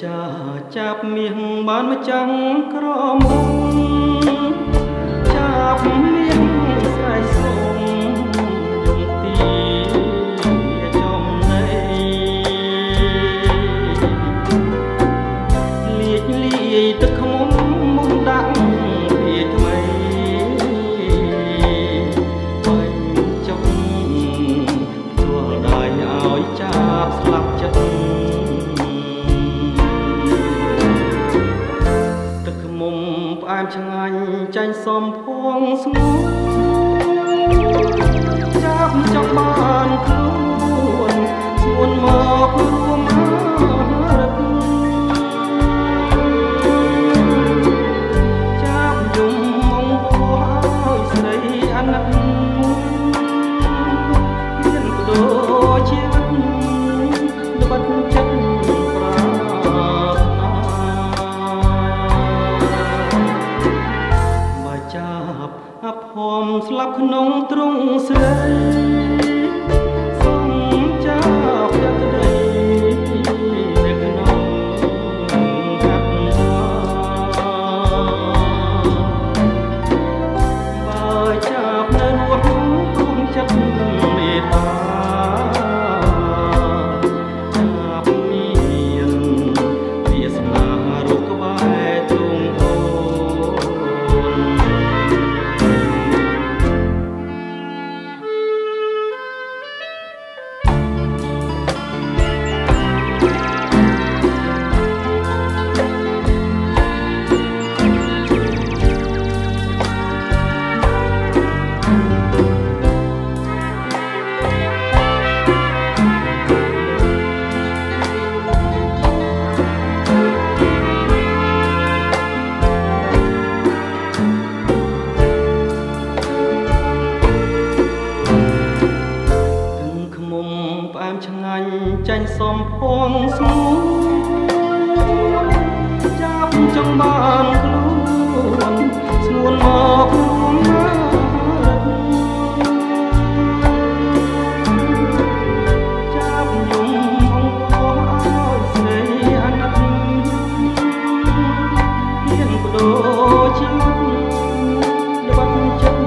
ចាចាប់មាសបានមកចាំងក្រមុំចាប់មាសស្រែកសុំយំទីចំណៃលាជលាយទឹកខ្មុំមុំដាក់ពីថ្មីបាញ់ចុកទួលដៃឲ្យចាប់ស្លាប់ចិត្តផ្អែមឆ្ងាញ់ចាញ់សំភងស្ងួនចាប់ចង់បានខ្លួនស្ងួនមករួមរឹកចាប់យំមកបោះឲ្យស្រីអាណិតមានបដូរជីវិតល្បិតចិត្តអភ័មស្លាប់ក្នុងទ្រង់ស្រីសំចាប់យកក្តីនៅក្នុងកាត់បើចាប់នៅរស់គុំចិត្តមេត្តាចាប់មានវាសនារូបក្បែរទ្រង់ឆ្ងាញ់ចាញ់សំភងស្ងួនចាប់ចង់បានខ្លួនស្ងួនមករួមចាប់យំអង្គឲ្យស្រីអាណិតមានបដូរជីវិតល្បិតចិត្ត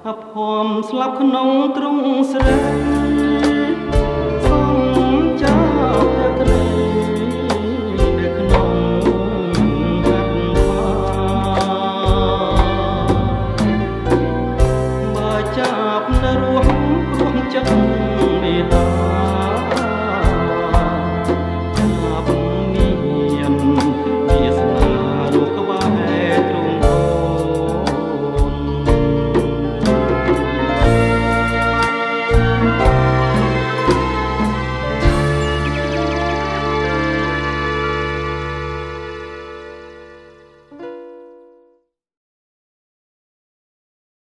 អភ័មស្លាប់ក្នុងទ្រង់ស្រីសំចាប់យកក្តីនៅក្នុងកាត់បើចាប់នៅរស់ចិត្ត